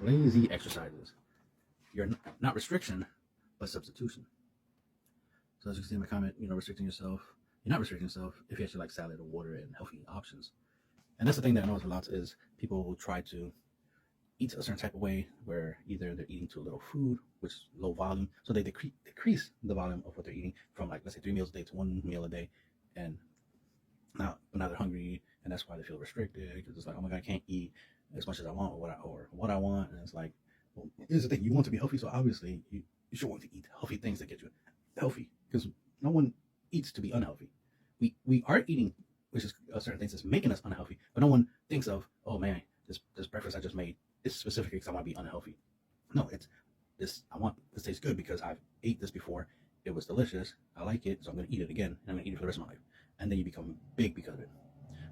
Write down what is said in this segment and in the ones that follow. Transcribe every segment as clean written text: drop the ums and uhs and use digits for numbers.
Lazy exercises. You're not restriction, but substitution. So as you can see in my comment, restricting yourself. You're not restricting yourself if you actually like salad or water and healthy options. And that's the thing that I notice a lot is people will try to eat a certain type of way where either they're eating too little food, which is low volume, so they decrease the volume of what they're eating from, like, let's say 3 meals a day to 1 meal a day, and now they're hungry, and that's why they feel restricted because it's like, oh my god, I can't eat as much as I want or what I want, and it's like, well, here's the thing: you want to be healthy, so obviously you should want to eat healthy things that get you healthy, because no one eats to be unhealthy. We are eating, which is certain things that's making us unhealthy, but no one thinks of, oh man, this breakfast I just made is specifically because I want to be unhealthy. No, it's this. I want this tastes good because I've ate this before. It was delicious. I like it, so I'm going to eat it again, and I'm going to eat it for the rest of my life. And then you become big because of it,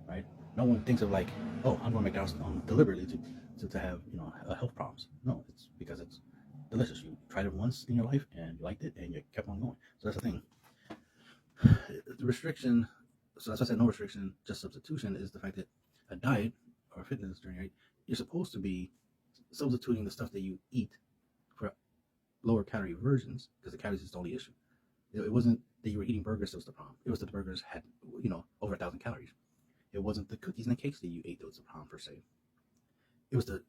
right? No one thinks of like, oh, I'm going to McDonald's deliberately to have health problems. No, it's because it's delicious. You tried it once in your life and you liked it, and you kept on going. So that's the thing. The restriction. So that's why I said no restriction, just substitution, is the fact that a diet or a fitness journey, right, you're supposed to be substituting the stuff that you eat for lower calorie versions, because the calories is the only issue. It wasn't that you were eating burgers that was the problem. It was that the burgers had, over 1,000 calories. It wasn't the cookies and the cakes that you ate that was the problem per se. It was the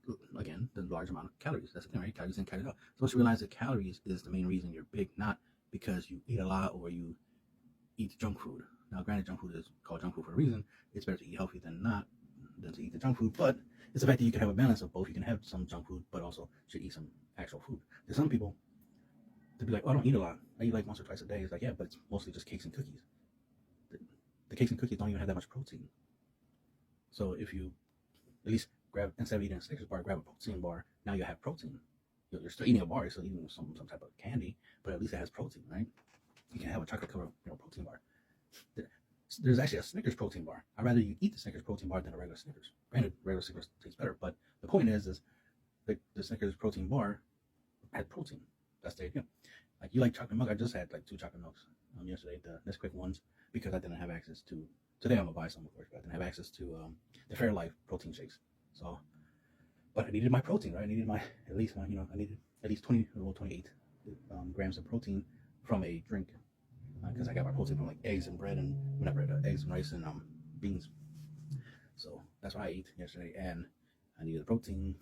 large amount of calories. That's the thing, right? Calories in, calories out. So once you realize that calories is the main reason you're big, not because you eat a lot or you eat junk food. Now, granted, junk food is called junk food for a reason. It's better to eat healthy than to eat the junk food. But it's the fact that you can have a balance of both. You can have some junk food, but also should eat some actual food. There's some people to be like, oh, I don't eat a lot. I eat like once or twice a day. It's like, yeah, but it's mostly just cakes and cookies. The cakes and cookies don't even have that much protein. So if you at least instead of eating a Snickers bar, grab a protein bar, now you have protein. You're still eating a bar, you're still eating some type of candy, but at least it has protein, right? You can have a chocolate covered protein bar. There's actually a Snickers protein bar. I'd rather you eat the Snickers protein bar than a regular Snickers. Granted, regular Snickers tastes better, but the point is the Snickers protein bar had protein. That's the idea. Like, you like chocolate milk. I just had like 2 chocolate milks yesterday, the Nesquik ones, because I didn't have access to. Today I'm gonna buy some, of course, but I didn't have access to the Fairlife protein shakes. So, but I needed my protein, right? I needed I needed at least 28 grams of protein from a drink, because I got my protein from like eggs and bread and eggs and rice and beans. So that's what I ate yesterday, and I needed the protein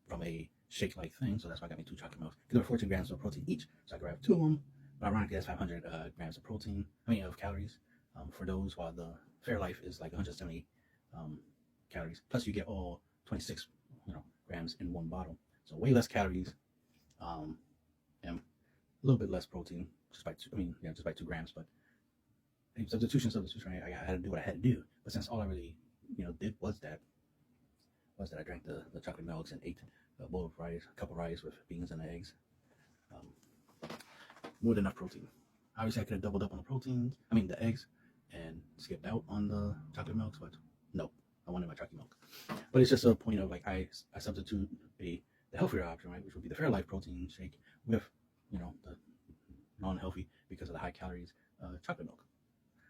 from a shake-like thing, so that's why I got me 2 chocolate milks. There were 14 grams of protein each, so I grabbed 2 of them. But ironically, that's 500 grams of protein. Of calories for those, while the Fairlife is like 170 calories. Plus, you get all 26 grams in one bottle, so way less calories, and a little bit less protein, just by 2 grams. But substitution, right? I had to do what I had to do. But since all I really did was that I drank the chocolate milks and ate a bowl of rice, a cup of rice with beans and eggs, more than enough protein. Obviously, I could have doubled up on the eggs, and skipped out on the chocolate milks, but no, I wanted my chocolate milk. But it's just a point of like, I substitute the healthier option, right, which would be the Fairlife protein shake with the non-healthy, because of the high calories, chocolate milk.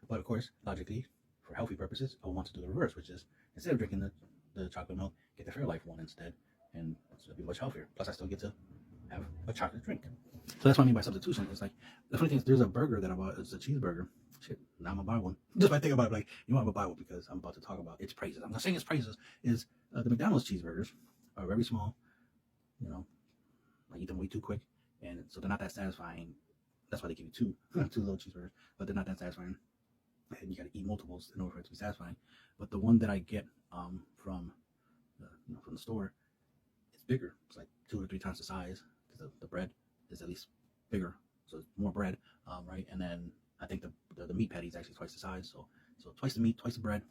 But of course, logically, for healthy purposes, I want to do the reverse, which is, instead of drinking the chocolate milk, get the Fairlife one instead, and it'll be much healthier. Plus, I still get to have a chocolate drink. So that's what I mean by substitution. It's like, the funny thing is, there's a burger that I bought. It's a cheeseburger. Shit, now I'm gonna buy one. Just by thinking about it, like, I'm gonna buy one because I'm about to talk about its praises. I'm not saying its praises. Is the McDonald's cheeseburgers are very small. I eat them way too quick, and so they're not that satisfying. That's why they give you two little cheeseburgers, but they're not that satisfying. And you got to eat multiples in order for it to be satisfying. But the one that I get from the store, it's bigger. It's like 2 or 3 times the size, because the bread is at least bigger, so it's more bread, right? And then I think the meat patty is actually twice the size, so twice the meat, twice the bread,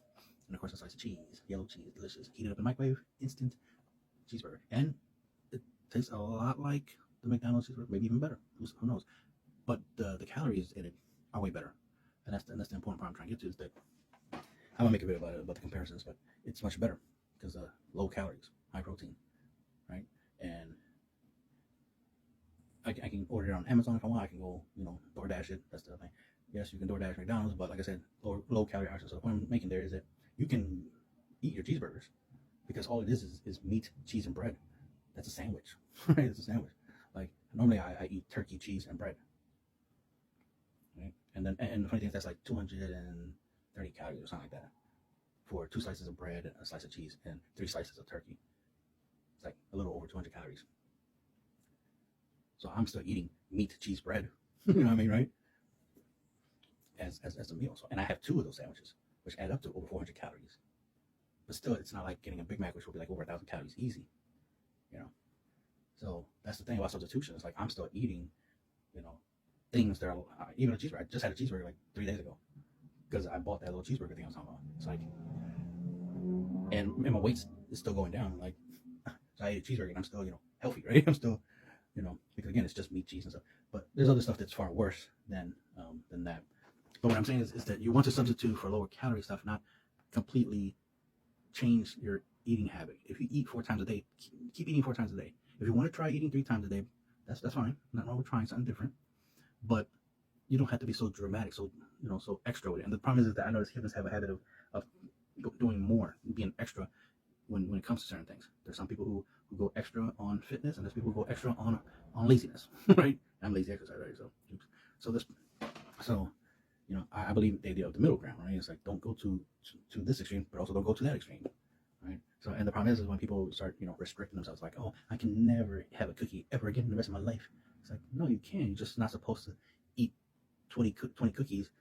and of course a slice of cheese, yellow cheese, delicious. Heat it up in the microwave, instant cheeseburger, and it tastes a lot like the McDonald's cheeseburger, maybe even better. Who knows? But the calories in it are way better, and that's the important part I'm trying to get to, is that I'm gonna make a video about the comparisons, but it's much better because low calories, high protein, right? And I can order it on Amazon if I want. I can go, DoorDash it. That's the other thing. Yes, you can DoorDash McDonald's, but like I said, low calorie options. So the point I'm making there is that you can eat your cheeseburgers, because all it is meat, cheese, and bread. that's a sandwich, right? It's a sandwich. Like normally I eat turkey, cheese, and bread, right? And the funny thing is that's like 230 calories or something like that for 2 slices of bread, a slice of cheese, and 3 slices of turkey. It's like a little over 200 calories. So I'm still eating meat, cheese, bread. You know what I mean, right? As a meal. So, and I have 2 of those sandwiches, which add up to over 400 calories. But still, it's not like getting a Big Mac, which will be like over 1,000 calories easy. You know. So that's the thing about substitution. It's like I'm still eating, things that are even a cheeseburger. I just had a cheeseburger like 3 days ago because I bought that little cheeseburger thing I was talking about. It's like, and my weight is still going down. Like, so I ate a cheeseburger and I'm still, healthy, right? I'm still, because again, it's just meat, cheese, and stuff. But there's other stuff that's far worse than that. But what I'm saying is that you want to substitute for lower calorie stuff, not completely change your eating habit. If you eat 4 times a day, keep eating 4 times a day. If you want to try eating 3 times a day, that's fine. Not wrong with trying something different. But you don't have to be so dramatic, so extra with it. And the problem is that I notice humans have a habit of doing more, being extra when it comes to certain things. There's some people who go extra on fitness, and there's people who go extra on laziness, right? I'm lazy exercise, right? So I believe the idea of the middle ground, right? It's like don't go to this extreme, but also don't go to that extreme, right? So, and the problem is when people start, restricting themselves, like, oh, I can never have a cookie ever again in the rest of my life. It's like, no, you can. You're just not supposed to eat 20 cookies,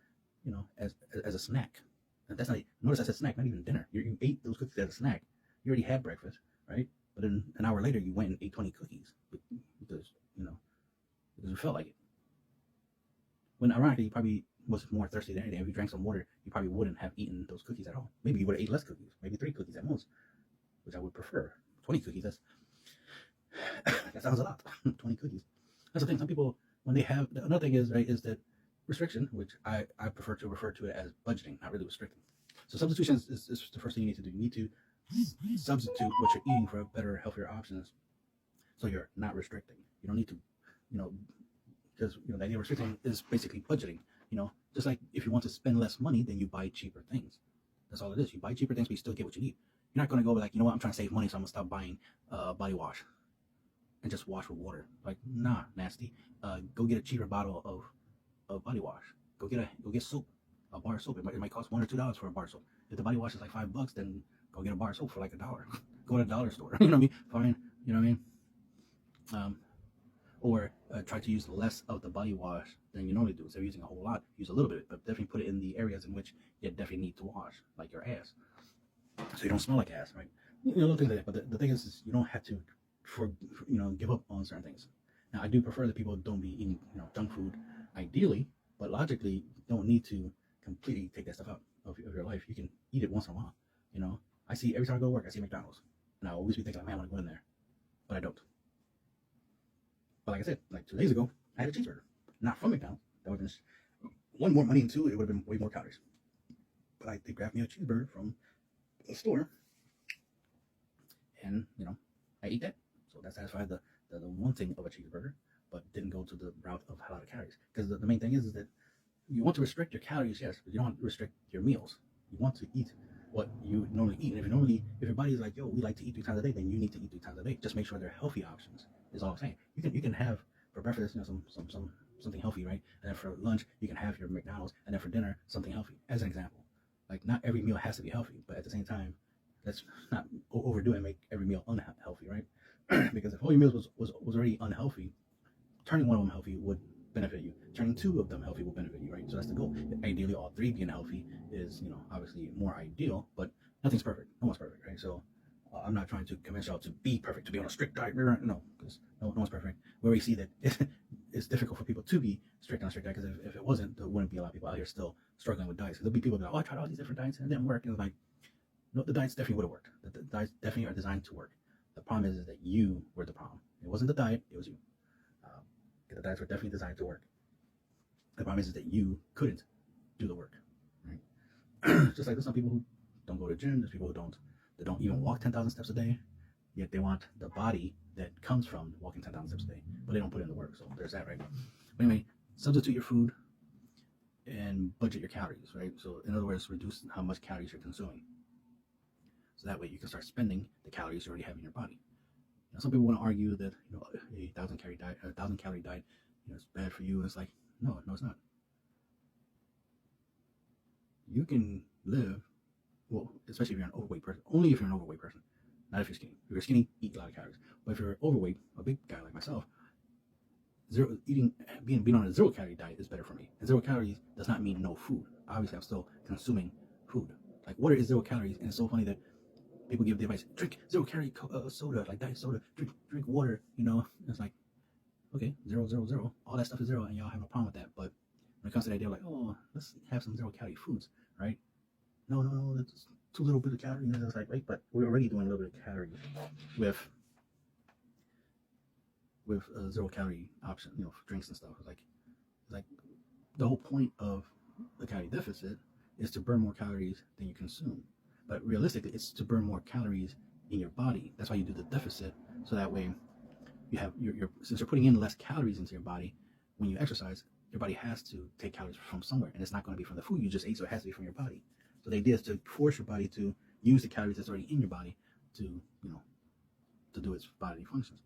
as a snack. And that's not. Notice I said snack, not even dinner. You ate those cookies as a snack. You already had breakfast, right? But then an hour later, you went and ate 20 cookies because you felt like it. When ironically, you probably was more thirsty than anything. If you drank some water, you probably wouldn't have eaten those cookies at all. Maybe you would have ate less cookies, maybe 3 cookies at most, which I would prefer. 20 cookies, that sounds a lot. 20 cookies. That's the thing. Some people, when they have, another thing is, right, is that restriction, which I prefer to refer to it as budgeting, not really restricting. So substitution is the first thing you need to do. You need to substitute what you're eating for better, healthier options, so you're not restricting. You don't need to, because the idea of restricting is basically budgeting. Just like if you want to spend less money, then you buy cheaper things. That's all it is. You buy cheaper things, but you still get what you need. You're not going to go like, I'm trying to save money, so I'm going to stop buying body wash and just wash with water. Like, nah, nasty. Go get a cheaper bottle of body wash. Go get soap, a bar of soap. It might cost $1 or $2 for a bar of soap. If the body wash is like $5, then go get a bar of soap for like $1. Go to a dollar store. You know what I mean? Fine. You know what I mean? Or try to use less of the body wash than you normally do. Instead of using a whole lot, use a little bit, but definitely put it in the areas in which you definitely need to wash, like your ass, so you don't smell like ass, right? Little things like that. But the thing is you don't have to, give up on certain things. Now, I do prefer that people don't be eating, junk food, ideally, but logically, you don't need to completely take that stuff out of your life. You can eat it once in a while. I see every time I go to work, I see McDonald's, and I always be thinking, man, I want to go in there, but I don't. But like I said, like 2 days ago, I had a cheeseburger. Not from McDonald's. That would have been one more money, and 2, it would have been way more calories. But I did grab me a cheeseburger from the store, and I ate that. So that satisfied the wanting of a cheeseburger, but didn't go to the route of a lot of calories. Because the main thing is that you want to restrict your calories, yes, but you don't want to restrict your meals. You want to eat what you normally eat. And if your body is like, yo, we like to eat 3 times a day, then you need to eat 3 times a day. Just make sure they're healthy options. Is all I'm saying. You can have for breakfast, something healthy, right? And then for lunch, you can have your McDonald's, and then for dinner, something healthy. As an example, like not every meal has to be healthy, but at the same time, let's not overdo it and make every meal unhealthy, right? Because if all your meals was already unhealthy, turning one of them healthy would benefit you. Turning 2 of them healthy will benefit you, right? So that's the goal. Ideally, all 3 being healthy is, obviously more ideal, but nothing's perfect. No one's perfect, right? So I'm not trying to convince y'all to be perfect, to be on a strict diet. No, because no one's perfect. Where we see that it's difficult for people to be strict on a strict diet, because if it wasn't, there wouldn't be a lot of people out here still struggling with diets. There'll be people that, I tried all these different diets and it didn't work. And it's like, no, the diets definitely would have worked. The diets definitely are designed to work. The problem is that you were the problem. It wasn't the diet, it was you. The diets were definitely designed to work. The problem is that you couldn't do the work, right? Just like there's some people who don't go to the gym, there's people who don't even walk 10,000 steps a day, yet they want the body that comes from walking 10,000 steps a day, but they don't put in the work. So there's that, right? But anyway, substitute your food and budget your calories, right? So in other words, reduce how much calories you're consuming. So that way you can start spending the calories you already have in your body. Now, some people want to argue that a 1,000 calorie diet, is bad for you. And it's like, no, it's not. You can live, well, especially if you're an overweight person. Only if you're an overweight person, not if you're skinny. If you're skinny, eat a lot of calories. But if you're overweight, a big guy like myself, being on a 0 calorie diet is better for me. And 0 calories does not mean no food. Obviously, I'm still consuming food. Like water is 0 calories, and it's so funny that people give the advice: drink 0 calorie soda, like diet soda. Drink water. It's like, okay, 0, 0, 0. All that stuff is 0, and y'all have no problem with that. But when it comes to that, they're like, oh, let's have some 0 calorie foods, right? No, that's too little bit of calories. And it's like, wait, but we're already doing a little bit of calories with a 0 calorie option, for drinks and stuff. Like the whole point of the calorie deficit is to burn more calories than you consume. But realistically, it's to burn more calories in your body. That's why you do the deficit, so that way you have since you're putting in less calories into your body when you exercise, your body has to take calories from somewhere, and it's not going to be from the food you just ate, so it has to be from your body. So the idea is to force your body to use the calories that's already in your body to do its bodily functions.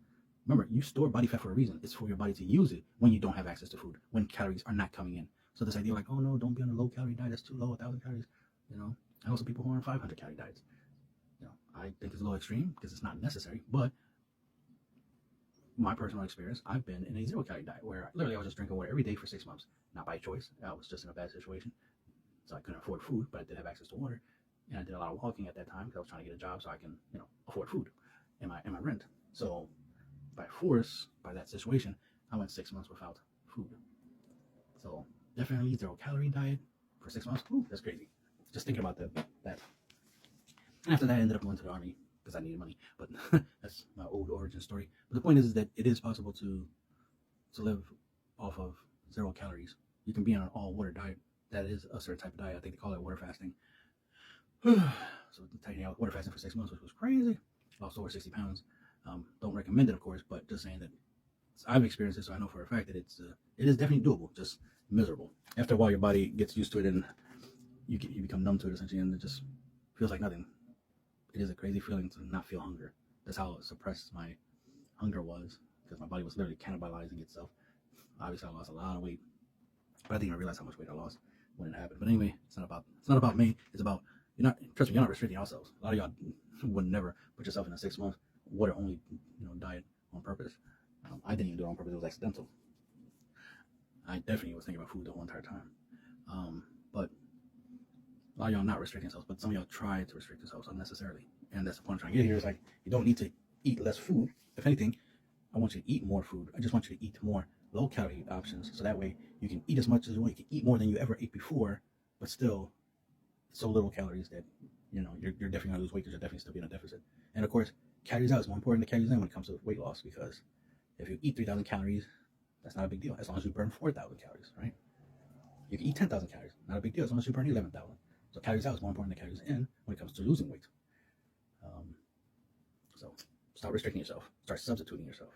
Remember, you store body fat for a reason. It's for your body to use it when you don't have access to food, when calories are not coming in. So this idea like, oh no, don't be on a 0 calorie diet, that's too low, 1,000 calories. I know some people who are on 500 calorie diets. I think it's a little extreme because it's not necessary, but my personal experience, I've been in a 0 calorie diet where literally I was just drinking water every day for 6 months, not by choice. I was just in a bad situation, so I couldn't afford food, but I did have access to water, and I did a lot of walking at that time because I was trying to get a job so I can, afford food and my rent. So by that situation, I went 6 months without food. So definitely 0 calorie diet for 6 months. Ooh, that's crazy. Just thinking about that. And after that, I ended up going to the army because I needed money. But that's my old origin story. But the point is that it is possible to live off of 0 calories. You can be on an all water diet. That is a certain type of diet. I think they call it water fasting. So taking out water fasting for 6 months, which was crazy. Lost over 60 pounds. Don't recommend it, of course, but just saying that I've experienced it, so I know for a fact that it is definitely doable. Just miserable. After a while, your body gets used to it, and you become numb to it essentially, and it just feels like nothing. It is a crazy feeling to not feel hunger. That's how suppressed my hunger was, because my body was literally cannibalizing itself. Obviously, I lost a lot of weight, but I didn't even realize how much weight I lost when it happened. But anyway, it's not about me. It's about trust me, you're not restricting yourselves. A lot of y'all would never put yourself in a 6 month water only diet on purpose. I didn't even do it on purpose. It was accidental. I definitely was thinking about food the whole entire time. But a lot of y'all not restricting yourselves, but some of y'all try to restrict yourselves unnecessarily. And that's the point I'm trying to get here, is like, you don't need to eat less food. If anything, I want you to eat more food. I just want you to eat more low calorie options, so that way you can eat as much as you want. You can eat more than you ever ate before, but still so little calories that you're definitely gonna lose weight, because you're definitely still be in a deficit. And of course, calories out is more important than calories in when it comes to weight loss, because if you eat 3,000 calories, that's not a big deal as long as you burn 4,000 calories, right? You can eat 10,000 calories, not a big deal as long as you burn 11,000. So calories out is more important than calories in when it comes to losing weight. So stop restricting yourself. Start substituting yourself.